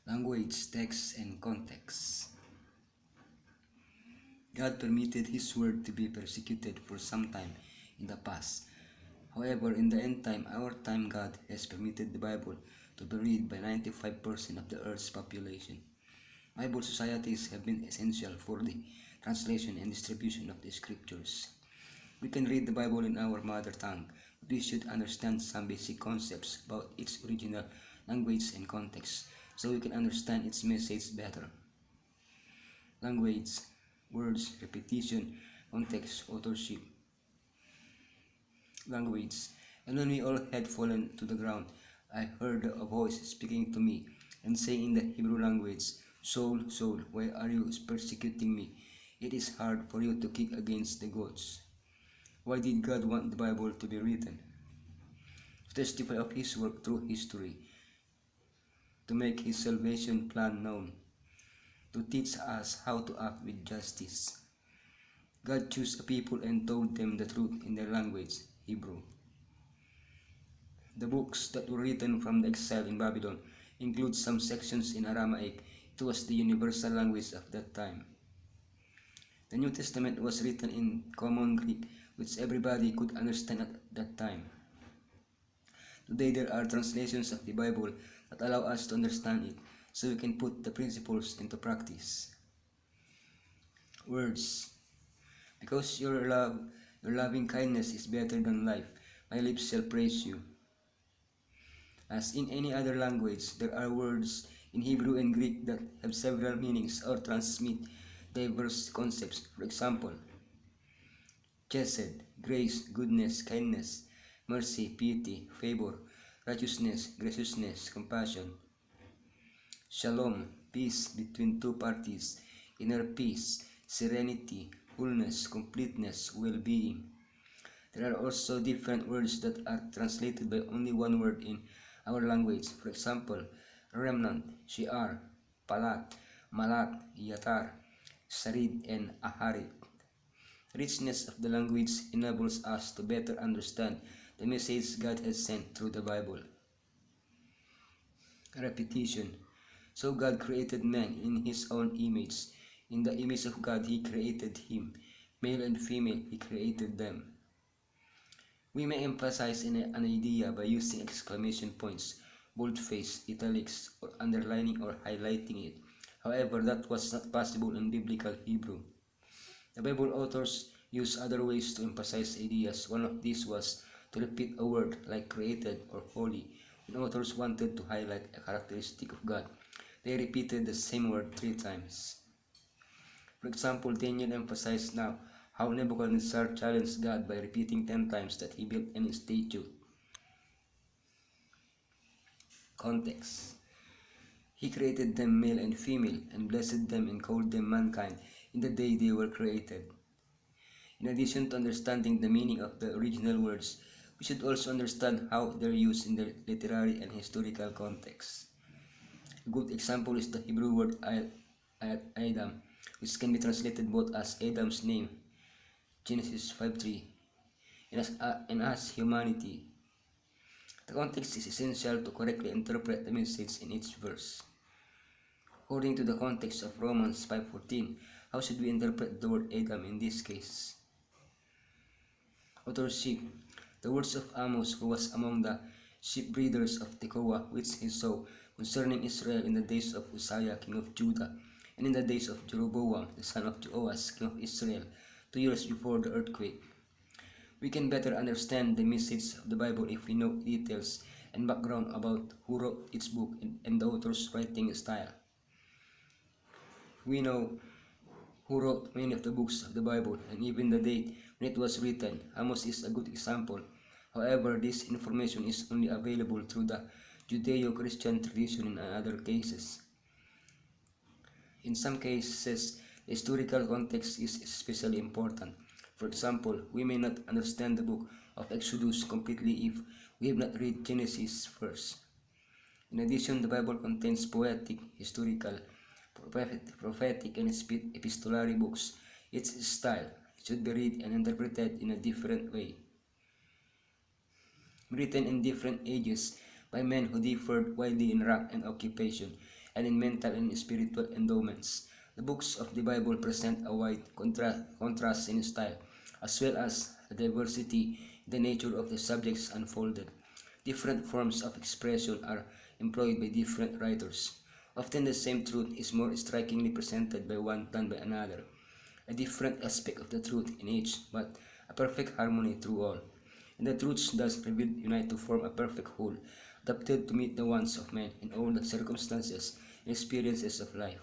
Language, text, and context. God permitted His word to be persecuted for some time in the past. However, in the end time, our time, God has permitted the Bible to be read by 95% of the earth's population. Bible societies have been essential for the translation and distribution of the scriptures. We can read the Bible in our mother tongue, but we should understand some basic concepts about its original language and context so we can understand its message better. Language, words, repetition, context, authorship. Language. And when we all had fallen to the ground, I heard a voice speaking to me and saying in the Hebrew language, Saul, Saul, why are you persecuting me? It is hard for you to kick against the goats. Why did God want the Bible to be written? To testify of His work through history, to make His salvation plan known, to teach us how to act with justice. God chose a people and told them the truth in their language, Hebrew. The books that were written from the exile in Babylon include some sections in Aramaic. It was the universal language of that time. The New Testament was written in common Greek, which everybody could understand at that time. Today there are translations of the Bible that allow us to understand it, so we can put the principles into practice. Words. Because your loving kindness is better than life, my lips shall praise you. As in any other language, there are words in Hebrew and Greek that have several meanings or transmit diverse concepts. For example, chesed, grace, goodness, kindness, mercy, piety, favor, righteousness, graciousness, compassion. Shalom, peace between two parties, inner peace, serenity, wholeness, completeness, well-being. There are also different words that are translated by only one word in our language. For example, remnant, shi'ar, palat, malat, yatar, sarid, and aharit. Richness of the language enables us to better understand the message God has sent through the Bible. Repetition. So God created man in His own image. In the image of God He created him. Male and female He created them. We may emphasize an idea by using exclamation points, boldface, italics, or underlining or highlighting it. However, that was not possible in biblical Hebrew. The Bible authors used other ways to emphasize ideas. One of these was to repeat a word like created or holy. When authors wanted to highlight a characteristic of God, they repeated the same word 3 times. For example, Daniel emphasized now how Nebuchadnezzar challenged God by repeating 10 times that he built any statue. Context. He created them male and female, and blessed them and called them mankind in the day they were created. In addition to understanding the meaning of the original words, we should also understand how they're used in their literary and historical context. A good example is the Hebrew word Adam, which can be translated both as Adam's name, Genesis 5:3, and as humanity. The context is essential to correctly interpret the message in each verse. According to the context of Romans 5:14, how should we interpret the word Adam in this case? Authorship. The words of Amos, who was among the sheep breeders of Tekoa, which he saw concerning Israel in the days of Uzziah, king of Judah, and in the days of Jeroboam, the son of Joash, king of Israel, 2 years before the earthquake. We can better understand the message of the Bible if we know details and background about who wrote each book and the author's writing style. We know who wrote many of the books of the Bible and even the date when it was written. Amos is a good example. However, this information is only available through the Judeo-Christian tradition in other cases. In some cases, the historical context is especially important. For example, we may not understand the book of Exodus completely if we have not read Genesis first. In addition, the Bible contains poetic, historical, prophetic, and epistolary books. Its style should be read and interpreted in a different way. Written in different ages by men who differed widely in rank and occupation, and in mental and spiritual endowments. The books of the Bible present a wide contrast in style, as well as a diversity in the nature of the subjects unfolded. Different forms of expression are employed by different writers. Often the same truth is more strikingly presented by one than by another. A different aspect of the truth in each, but a perfect harmony through all. And the truths thus revealed unite to form a perfect whole, adapted to meet the wants of men in all the circumstances and experiences of life.